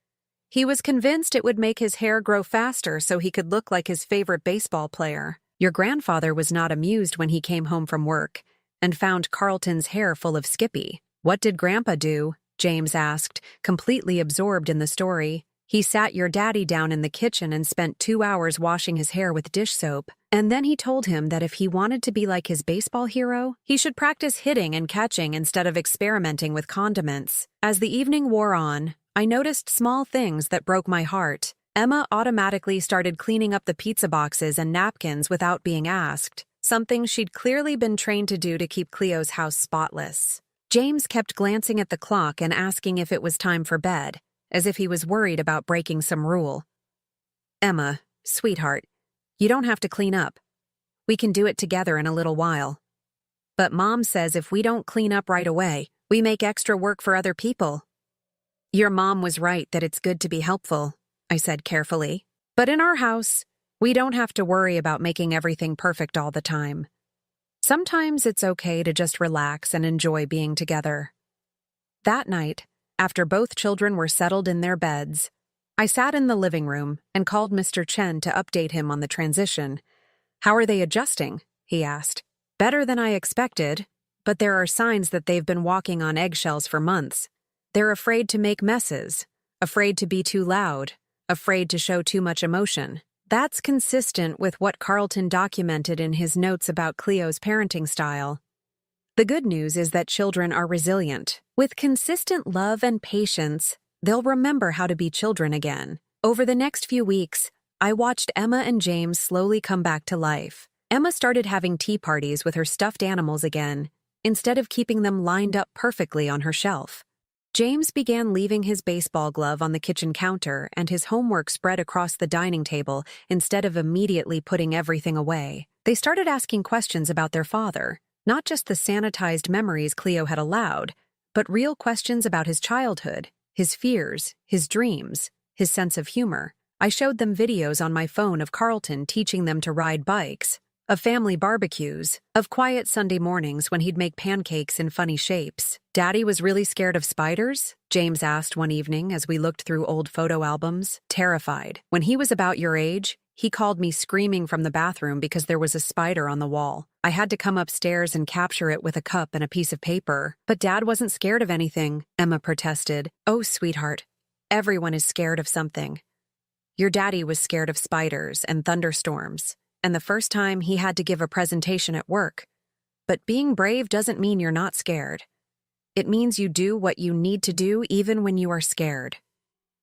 He was convinced it would make his hair grow faster so he could look like his favorite baseball player. Your grandfather was not amused when he came home from work and found Carlton's hair full of Skippy. What did Grandpa do? James asked, completely absorbed in the story. He sat your daddy down in the kitchen and spent 2 hours washing his hair with dish soap, and then he told him that if he wanted to be like his baseball hero, he should practice hitting and catching instead of experimenting with condiments. As the evening wore on, I noticed small things that broke my heart. Emma automatically started cleaning up the pizza boxes and napkins without being asked, something she'd clearly been trained to do to keep Cleo's house spotless. James kept glancing at the clock and asking if it was time for bed, as if he was worried about breaking some rule. Emma, sweetheart, you don't have to clean up. We can do it together in a little while. But Mom says if we don't clean up right away, we make extra work for other people. Your mom was right that it's good to be helpful, I said carefully. But in our house, we don't have to worry about making everything perfect all the time. Sometimes it's okay to just relax and enjoy being together. That night, after both children were settled in their beds, I sat in the living room and called Mr. Chen to update him on the transition. How are they adjusting? He asked. Better than I expected, but there are signs that they've been walking on eggshells for months. They're afraid to make messes, afraid to be too loud, afraid to show too much emotion. That's consistent with what Carlton documented in his notes about Cleo's parenting style. The good news is that children are resilient. With consistent love and patience, They'll remember how to be children again. Over the next few weeks, I watched Emma and James slowly come back to life. Emma started having tea parties with her stuffed animals again, instead of keeping them lined up perfectly on her shelf. James began leaving his baseball glove on the kitchen counter and his homework spread across the dining table instead of immediately putting everything away. They started asking questions about their father, not just the sanitized memories Cleo had allowed, but real questions about his childhood, his fears, his dreams, his sense of humor. I showed them videos on my phone of Carlton teaching them to ride bikes, of family barbecues, of quiet Sunday mornings when he'd make pancakes in funny shapes. "Daddy was really scared of spiders?" James asked one evening as we looked through old photo albums. "Terrified. When he was about your age, he called me screaming from the bathroom because there was a spider on the wall. I had to come upstairs and capture it with a cup and a piece of paper. But Dad wasn't scared of anything," Emma protested. "Oh, sweetheart, everyone is scared of something. Your daddy was scared of spiders and thunderstorms, and the first time he had to give a presentation at work. But being brave doesn't mean you're not scared. It means you do what you need to do even when you are scared."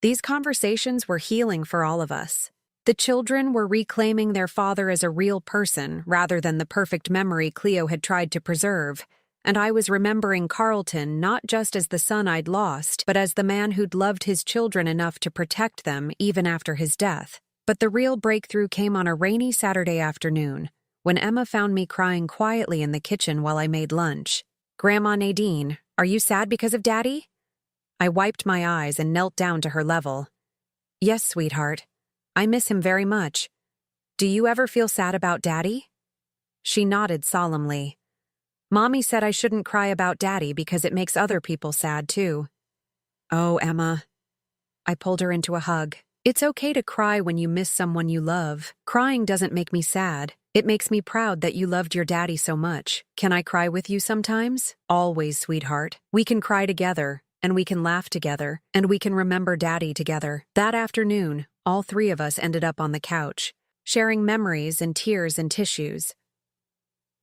These conversations were healing for all of us. The children were reclaiming their father as a real person rather than the perfect memory Cleo had tried to preserve, and I was remembering Carlton not just as the son I'd lost, but as the man who'd loved his children enough to protect them even after his death. But the real breakthrough came on a rainy Saturday afternoon, when Emma found me crying quietly in the kitchen while I made lunch. "Grandma Nadine, are you sad because of Daddy?" I wiped my eyes and knelt down to her level. "Yes, sweetheart. I miss him very much. Do you ever feel sad about Daddy?" She nodded solemnly. "Mommy said I shouldn't cry about Daddy because it makes other people sad too." "Oh, Emma." I pulled her into a hug. "It's okay to cry when you miss someone you love. Crying doesn't make me sad. It makes me proud that you loved your daddy so much. Can I cry with you sometimes?" "Always, sweetheart. We can cry together, and we can laugh together, and we can remember Daddy together." That afternoon, all three of us ended up on the couch, sharing memories and tears and tissues.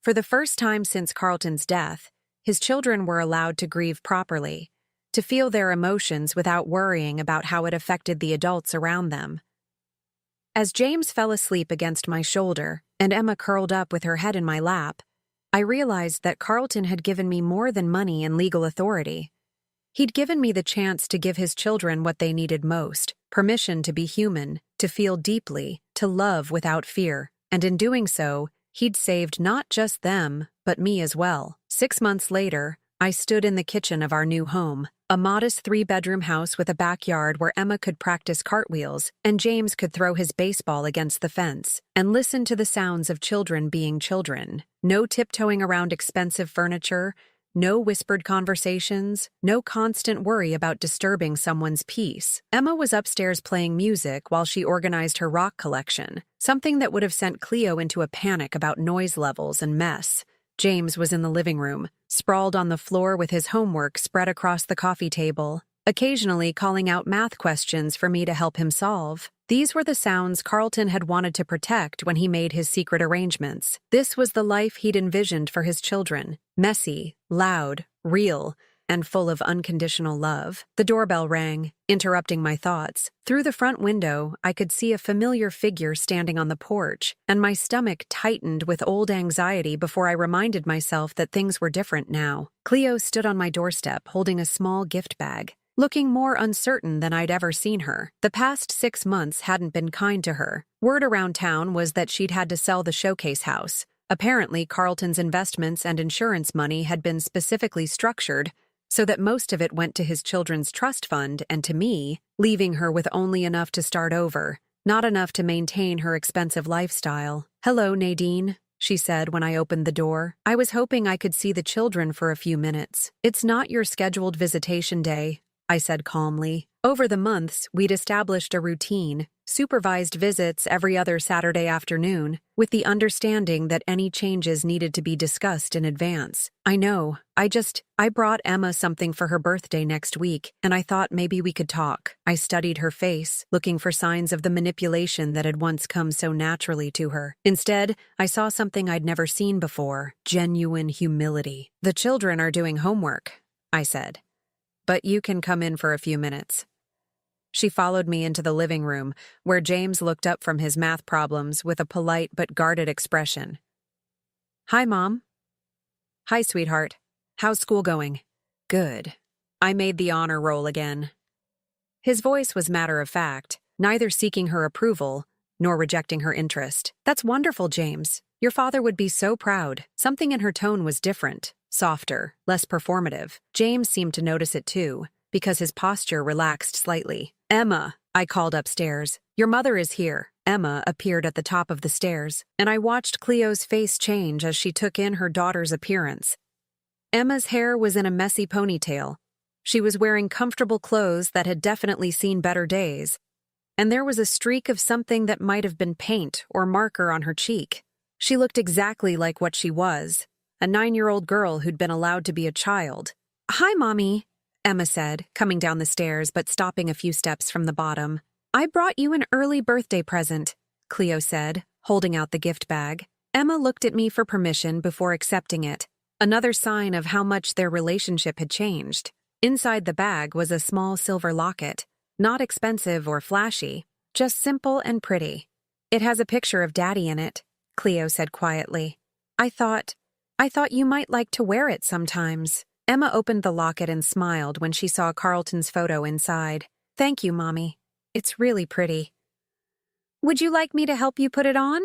For the first time since Carlton's death, his children were allowed to grieve properly, to feel their emotions without worrying about how it affected the adults around them. As James fell asleep against my shoulder and Emma curled up with her head in my lap, I realized that Carlton had given me more than money and legal authority. He'd given me the chance to give his children what they needed most: permission to be human, to feel deeply, to love without fear, and in doing so, he'd saved not just them, but me as well. 6 months later, I stood in the kitchen of our new home, a modest 3-bedroom house with a backyard where Emma could practice cartwheels and James could throw his baseball against the fence, and listen to the sounds of children being children. No tiptoeing around expensive furniture, no whispered conversations, no constant worry about disturbing someone's peace. Emma was upstairs playing music while she organized her rock collection, something that would have sent Cleo into a panic about noise levels and mess. James was in the living room, sprawled on the floor with his homework spread across the coffee table, occasionally calling out math questions for me to help him solve. These were the sounds Carlton had wanted to protect when he made his secret arrangements. This was the life he'd envisioned for his children: messy, loud, real, and full of unconditional love. The doorbell rang, interrupting my thoughts. Through the front window, I could see a familiar figure standing on the porch, and my stomach tightened with old anxiety before I reminded myself that things were different now. Cleo stood on my doorstep holding a small gift bag, looking more uncertain than I'd ever seen her. The past 6 months hadn't been kind to her. Word around town was that she'd had to sell the showcase house. Apparently, Carlton's investments and insurance money had been specifically structured so that most of it went to his children's trust fund and to me, leaving her with only enough to start over, not enough to maintain her expensive lifestyle. "Hello, Nadine," she said when I opened the door. "I was hoping I could see the children for a few minutes." "It's not your scheduled visitation day," I said calmly. Over the months, we'd established a routine, supervised visits every other Saturday afternoon, with the understanding that any changes needed to be discussed in advance. "I know. I brought Emma something for her birthday next week, and I thought maybe we could talk." I studied her face, looking for signs of the manipulation that had once come so naturally to her. Instead, I saw something I'd never seen before: genuine humility. "The children are doing homework," I said, "but you can come in for a few minutes." She followed me into the living room, where James looked up from his math problems with a polite but guarded expression. "Hi, Mom." "Hi, sweetheart. How's school going?" "Good." I made the honor roll again. His voice was matter of fact, neither seeking her approval nor rejecting her interest. "That's wonderful, James. Your father would be so proud." Something in her tone was different, softer, less performative. James seemed to notice it too, because his posture relaxed slightly. "Emma," I called upstairs. "Your mother is here." Emma appeared at the top of the stairs, and I watched Cleo's face change as she took in her daughter's appearance. Emma's hair was in a messy ponytail. She was wearing comfortable clothes that had definitely seen better days, and there was a streak of something that might have been paint or marker on her cheek. She looked exactly like what she was, a 9-year-old girl who'd been allowed to be a child. "Hi, Mommy," Emma said, coming down the stairs but stopping a few steps from the bottom. "I brought you an early birthday present," Cleo said, holding out the gift bag. Emma looked at me for permission before accepting it, another sign of how much their relationship had changed. Inside the bag was a small silver locket, not expensive or flashy, just simple and pretty. "It has a picture of Daddy in it," Cleo said quietly. I thought you might like to wear it sometimes." Emma opened the locket and smiled when she saw Carlton's photo inside. "Thank you, Mommy. It's really pretty." "Would you like me to help you put it on?"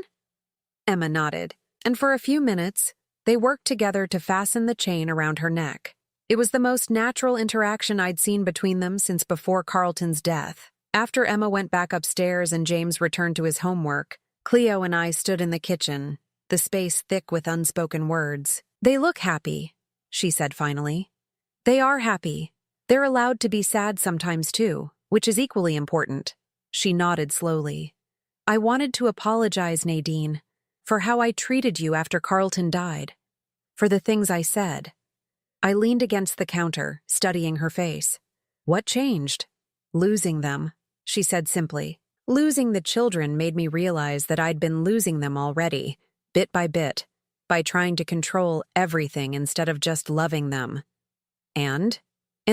Emma nodded, and for a few minutes, they worked together to fasten the chain around her neck. It was the most natural interaction I'd seen between them since before Carlton's death. After Emma went back upstairs and James returned to his homework, Cleo and I stood in the kitchen, the space thick with unspoken words. "They look happy," she said finally. "They are happy. They're allowed to be sad sometimes too, which is equally important." She nodded slowly. "I wanted to apologize, Nadine, for how I treated you after Carlton died, for the things I said." I leaned against the counter, studying her face. "What changed?" "Losing them," she said simply. "Losing the children made me realize that I'd been losing them already, bit by bit, by trying to control everything instead of just loving them. And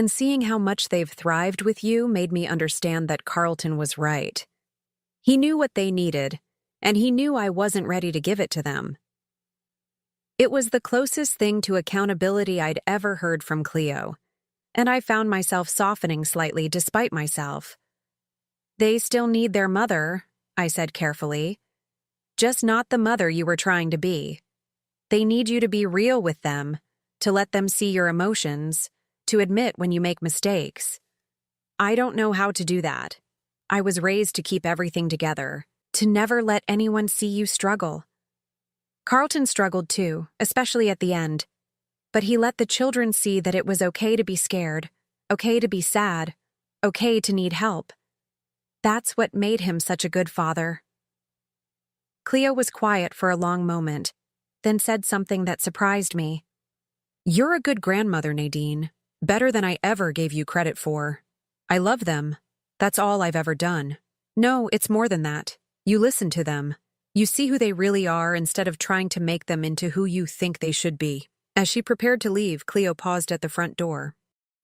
seeing how much they've thrived with you made me understand that Carlton was right. He knew what they needed, and he knew I wasn't ready to give it to them." It was the closest thing to accountability I'd ever heard from Cleo, and I found myself softening slightly despite myself. "They still need their mother," I said carefully. "Just not the mother you were trying to be. They need you to be real with them, to let them see your emotions, to admit when you make mistakes. I don't know how to do that. I was raised to keep everything together, to never let anyone see you struggle." Carlton struggled too, especially at the end. But he let the children see that it was okay to be scared, okay to be sad, okay to need help. That's what made him such a good father. Cleo was quiet for a long moment, then said something that surprised me. "You're a good grandmother, Nadine. Better than I ever gave you credit for. I love them. That's all I've ever done. No, it's more than that. You listen to them. You see who they really are instead of trying to make them into who you think they should be." As she prepared to leave, Cleo paused at the front door.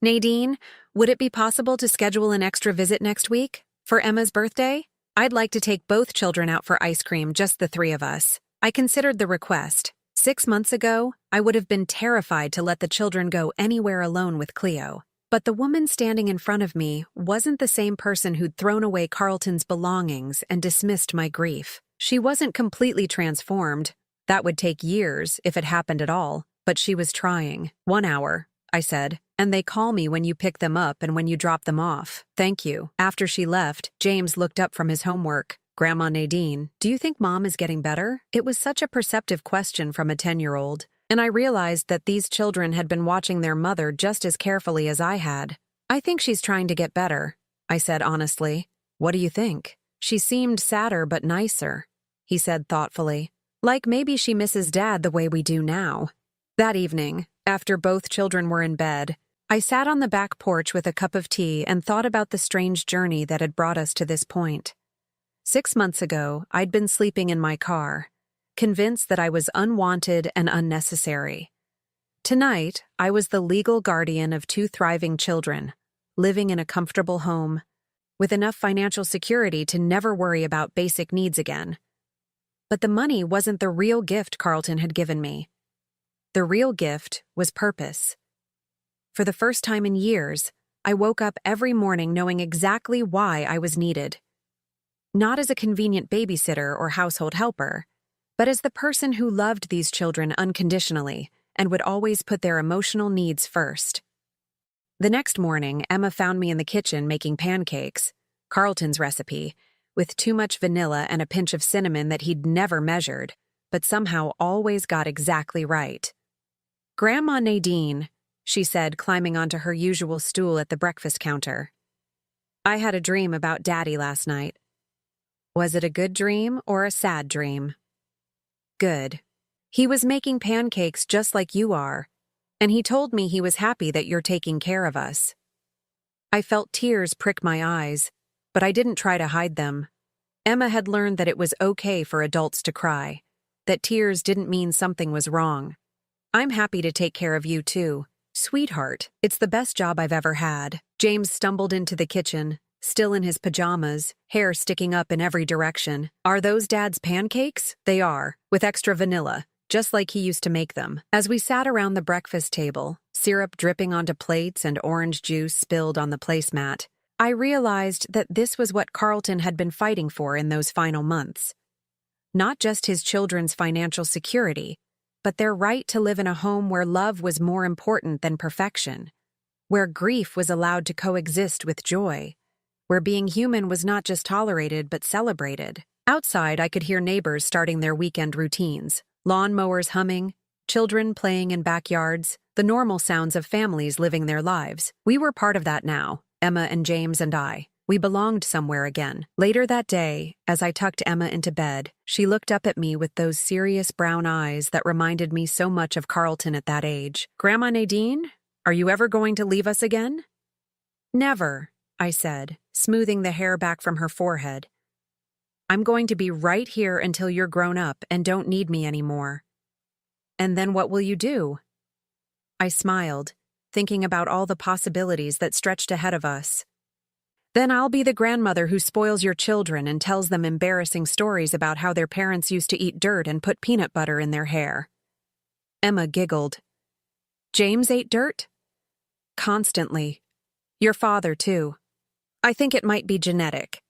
"Nadine, would it be possible to schedule an extra visit next week? For Emma's birthday? I'd like to take both children out for ice cream, just the 3 of us." I considered the request. 6 months ago, I would have been terrified to let the children go anywhere alone with Cleo. But the woman standing in front of me wasn't the same person who'd thrown away Carlton's belongings and dismissed my grief. She wasn't completely transformed. That would take years, if it happened at all, but she was trying. "1 hour," I said, "and they call me when you pick them up and when you drop them off. Thank you." After she left, James looked up from his homework. "Grandma Nadine, do you think Mom is getting better?" It was such a perceptive question from a 10-year-old, and I realized that these children had been watching their mother just as carefully as I had. "I think she's trying to get better," I said honestly. "What do you think?" "She seemed sadder but nicer," he said thoughtfully. "Like maybe she misses Dad the way we do now." That evening, after both children were in bed, I sat on the back porch with a cup of tea and thought about the strange journey that had brought us to this point. 6 months ago, I'd been sleeping in my car, convinced that I was unwanted and unnecessary. Tonight, I was the legal guardian of 2 thriving children, living in a comfortable home, with enough financial security to never worry about basic needs again. But the money wasn't the real gift Carlton had given me. The real gift was purpose. For the first time in years, I woke up every morning knowing exactly why I was needed. Not as a convenient babysitter or household helper, but as the person who loved these children unconditionally and would always put their emotional needs first. The next morning, Emma found me in the kitchen making pancakes, Carlton's recipe, with too much vanilla and a pinch of cinnamon that he'd never measured, but somehow always got exactly right. "Grandma Nadine," she said, climbing onto her usual stool at the breakfast counter. "I had a dream about Daddy last night. Was it a good dream or a sad dream?" "Good. He was making pancakes just like you are, and he told me he was happy that you're taking care of us." I felt tears prick my eyes, but I didn't try to hide them. Emma had learned that it was okay for adults to cry, that tears didn't mean something was wrong. "I'm happy to take care of you too. Sweetheart, it's the best job I've ever had." James stumbled into the kitchen, still in his pajamas, hair sticking up in every direction. "Are those Dad's pancakes?" "They are, with extra vanilla, just like he used to make them." As we sat around the breakfast table, syrup dripping onto plates and orange juice spilled on the placemat, I realized that this was what Carlton had been fighting for in those final months. Not just his children's financial security, but their right to live in a home where love was more important than perfection, where grief was allowed to coexist with joy, where being human was not just tolerated but celebrated. Outside, I could hear neighbors starting their weekend routines, lawn mowers humming, children playing in backyards, the normal sounds of families living their lives. We were part of that now, Emma and James and I. We belonged somewhere again. Later that day, as I tucked Emma into bed, she looked up at me with those serious brown eyes that reminded me so much of Carlton at that age. "Grandma Nadine, are you ever going to leave us again?" "Never," I said, smoothing the hair back from her forehead. "I'm going to be right here until you're grown up and don't need me anymore." "And then what will you do?" I smiled, thinking about all the possibilities that stretched ahead of us. "Then I'll be the grandmother who spoils your children and tells them embarrassing stories about how their parents used to eat dirt and put peanut butter in their hair." Emma giggled. "James ate dirt?" "Constantly. Your father, too. I think it might be genetic."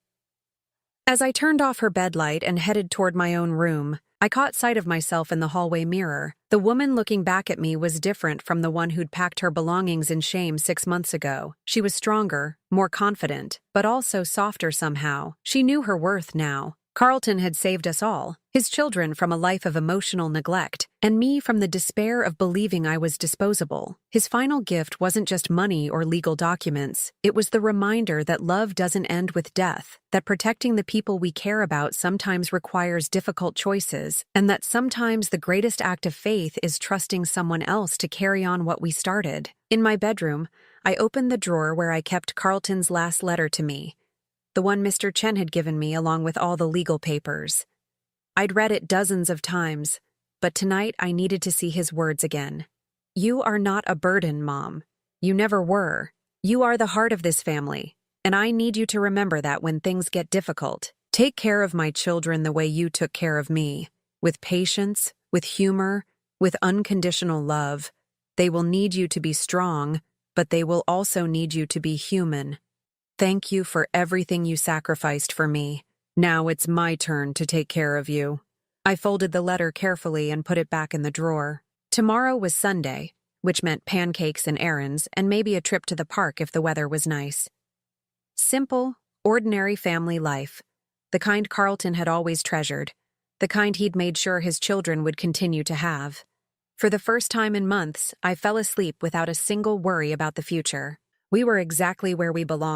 As I turned off her bedlight and headed toward my own room, I caught sight of myself in the hallway mirror. The woman looking back at me was different from the one who'd packed her belongings in shame 6 months ago. She was stronger, more confident, but also softer somehow. She knew her worth now. Carlton had saved us all, his children from a life of emotional neglect, and me from the despair of believing I was disposable. His final gift wasn't just money or legal documents. It was the reminder that love doesn't end with death, that protecting the people we care about sometimes requires difficult choices, and that sometimes the greatest act of faith is trusting someone else to carry on what we started. In my bedroom, I opened the drawer where I kept Carlton's last letter to me, the one Mr. Chen had given me along with all the legal papers. I'd read it dozens of times, but tonight I needed to see his words again. "You are not a burden, Mom. You never were. You are the heart of this family, and I need you to remember that when things get difficult. Take care of my children the way you took care of me, with patience, with humor, with unconditional love. They will need you to be strong, but they will also need you to be human. Thank you for everything you sacrificed for me. Now it's my turn to take care of you." I folded the letter carefully and put it back in the drawer. Tomorrow was Sunday, which meant pancakes and errands, and maybe a trip to the park if the weather was nice. Simple, ordinary family life. The kind Carlton had always treasured. The kind he'd made sure his children would continue to have. For the first time in months, I fell asleep without a single worry about the future. We were exactly where we belonged.